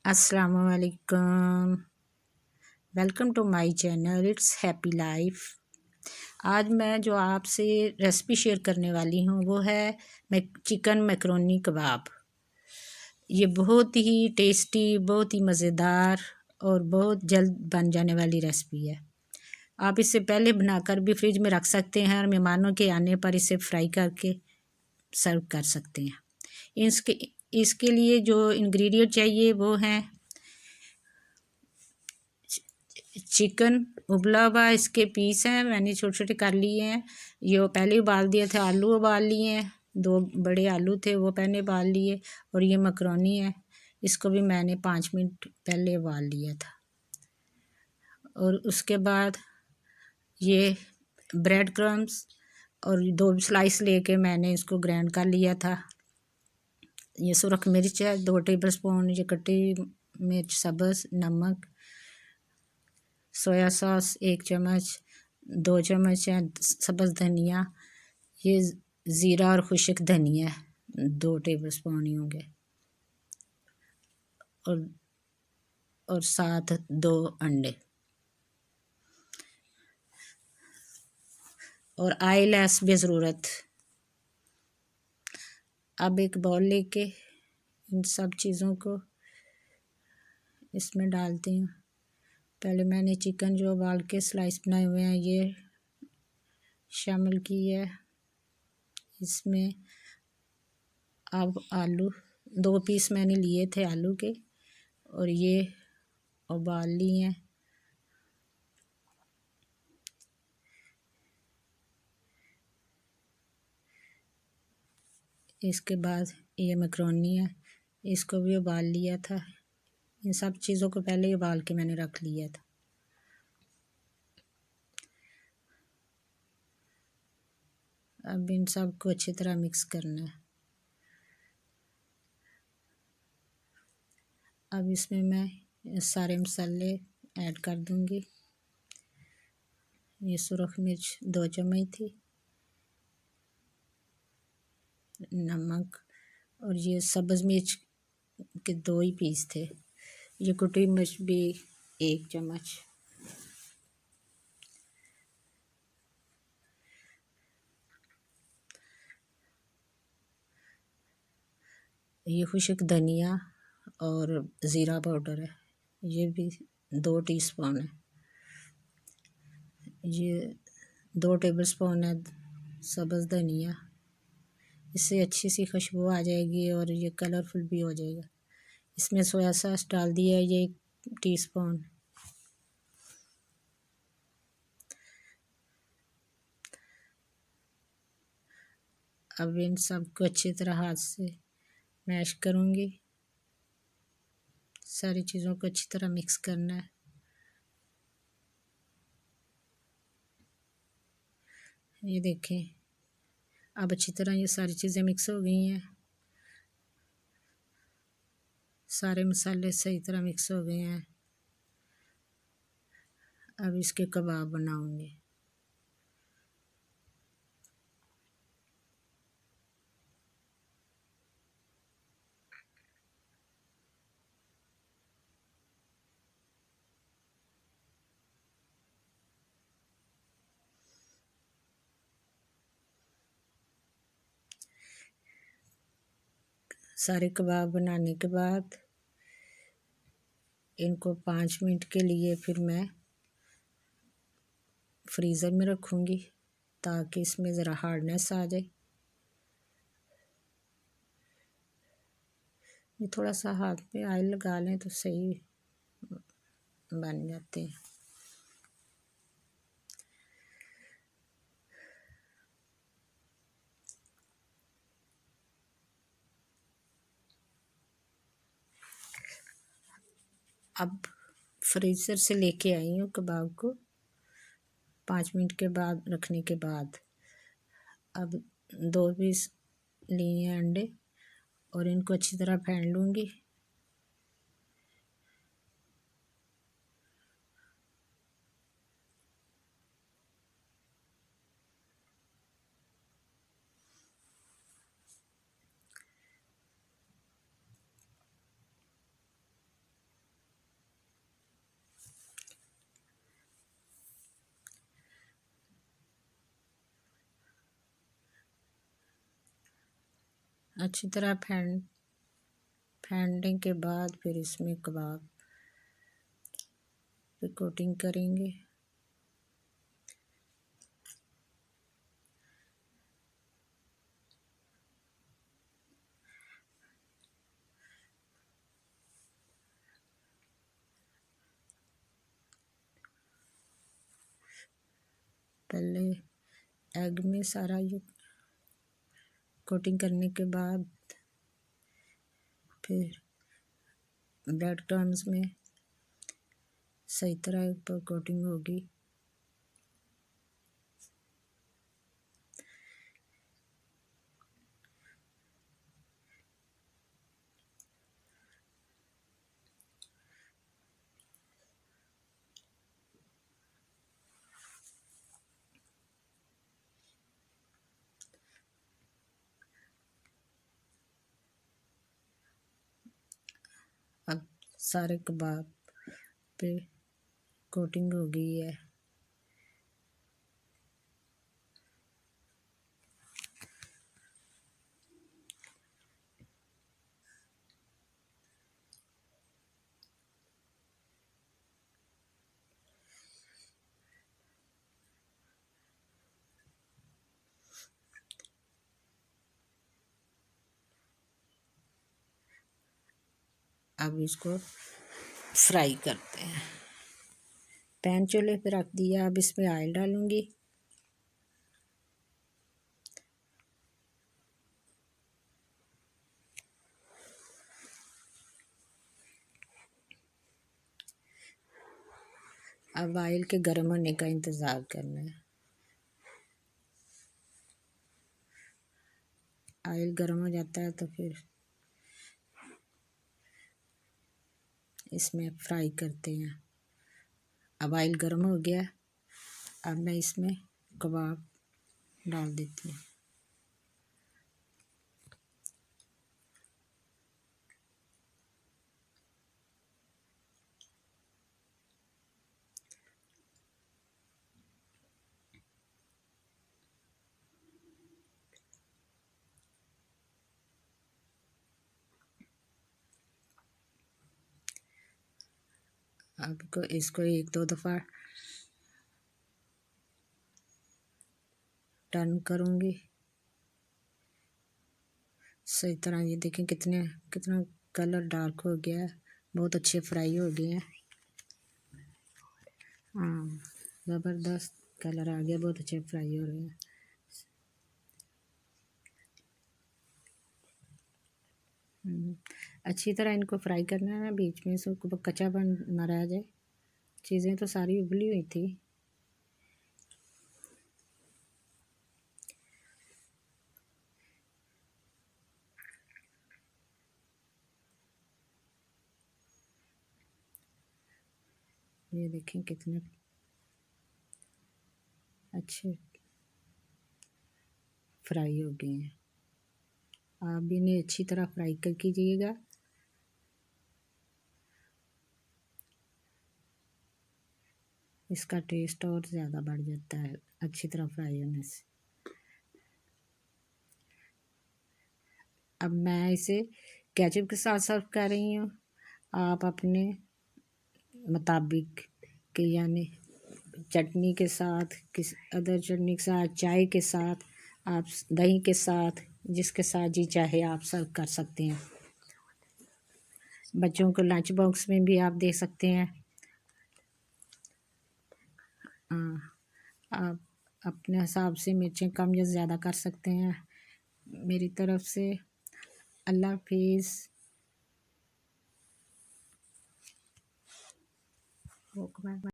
अस्सलामुअलैकुम। Welcome to my channel it's happy life. आज मैं जो आपसे रेसिपी शेयर करने वाली हूँ वो है चिकन मैकरोनी कबाब। ये बहुत ही टेस्टी, बहुत ही मज़ेदार और बहुत जल्द बन जाने वाली रेसिपी है। आप इससे पहले बनाकर भी फ्रिज में रख सकते हैं और मेहमानों के आने पर इसे फ्राई करके सर्व कर सकते हैं। इसके लिए जो इंग्रेडिएंट चाहिए वो हैं चिकन उबला हुआ, इसके पीस हैं, मैंने छोटे छोटे कर लिए हैं। ये पहले उबाल दिए थे। आलू उबाल लिए हैं, 2 बड़े आलू थे वो पहले उबाल लिए। और ये मकरोनी है, इसको भी मैंने 5 मिनट पहले उबाल लिया था। और उसके बाद ये ब्रेड क्रम्स और 2 स्लाइस लेके मैंने इसको ग्राइंड कर लिया था। ये सुरख मिर्च है 2 टेबल स्पून, ये कटी मिर्च सब्ज़, नमक, सोया सॉस 1 चम्मच, 2 चम्मच है सब्ज़ धनिया, ये ज़ीरा और खुश्क धनिया 2 टेबल स्पून ही होंगे। और साथ 2 अंडे और ऑयल है भी ज़रूरत। अब एक बाउल लेके इन सब चीज़ों को इसमें डालती हूँ। पहले मैंने चिकन जो उबाल के स्लाइस बनाए हुए हैं ये शामिल की है इसमें। अब आलू 2 पीस मैंने लिए थे आलू के और ये उबाल लिए हैं। इसके बाद ये मैकरोनी है, इसको भी उबाल लिया था। इन सब चीज़ों को पहले ही उबाल के मैंने रख लिया था। अब इन सब को अच्छी तरह मिक्स करना है। अब इसमें मैं सारे मसाले ऐड कर दूंगी। ये सुरख मिर्च 2 चम्मच थी, नमक, और ये सब्ज़ मिर्च के 2 ही पीस थे। ये कुटी मिर्च भी 1 चम्मच। ये खुश्क धनिया और ज़ीरा पाउडर है, ये भी 2 टीस्पून है। ये 2 टेबल स्पून है सब्ज़ धनिया, इससे अच्छी सी खुशबू आ जाएगी और ये कलरफुल भी हो जाएगा। इसमें सोया सॉस डाल दिया है ये 1 टीस्पून। अब इन सबको अच्छी तरह हाथ से मैश करूँगी। सारी चीज़ों को अच्छी तरह मिक्स करना है। ये देखें, अब अच्छी तरह ये सारी चीज़ें मिक्स हो गई हैं। सारे मसाले सही तरह मिक्स हो गए हैं। अब इसके कबाब बनाऊंगी। सारे कबाब बनाने के बाद इनको 5 मिनट के लिए फिर मैं फ्रीज़र में रखूँगी ताकि इसमें ज़रा हार्डनेस आ जाए। ये थोड़ा सा हाथ पे ऑयल लगा लें तो सही बन जाते हैं। अब फ्रीज़र से लेके आई हूँ कबाब को 5 मिनट के बाद रखने के बाद। अब 2 पीस लिए हैं अंडे और इनको अच्छी तरह फेंट लूँगी। अच्छी तरह फेंटने के बाद फिर इसमें कबाब पे कोटिंग करेंगे। पहले एग में सारा ये कोटिंग करने के बाद फिर ब्रेड क्रम्स में सही तरह ऊपर कोटिंग होगी। अब सारे कबाब पे कोटिंग हो गई है। अब इसको फ्राई करते हैं। पैन चूल्हे पे रख दिया। अब इसमें ऑयल डालूंगी। अब ऑयल के गर्म होने का इंतज़ार करना है। ऑयल गर्म हो जाता है तो फिर इसमें फ्राई करते हैं। अब ऑयल गर्म हो गया। अब मैं इसमें कबाब डाल देती हूँ। अब इसको एक दो दफ़ा टर्न करूँगी सही तरह। ये देखें कितना कलर डार्क हो गया है। बहुत अच्छे फ्राई हो गए हैं। हाँ, ज़बरदस्त कलर आ गया। बहुत अच्छे फ्राई हो रहे हैं। अच्छी तरह इनको फ्राई करना है। बीच में से कच्चापन ना रह जाए। चीज़ें तो सारी उबली हुई थी। ये देखें कितने अच्छे फ्राई हो गए हैं। आप भी इन्हें अच्छी तरह फ्राई कर कीजिएगा। इसका टेस्ट और ज़्यादा बढ़ जाता है अच्छी तरह फ्राई होने से। अब मैं इसे केचप के साथ सर्व कर रही हूँ। आप अपने मुताबिक के यानी चटनी के साथ, किस अदर चटनी के साथ, चाय के साथ, आप दही के साथ, जिसके साथ जी चाहे आप सर्व कर सकते हैं। बच्चों को लंच बॉक्स में भी आप दे सकते हैं। आप अपने हिसाब से मिर्चें कम या ज़्यादा कर सकते हैं। मेरी तरफ से अल्लाह हाफिज़।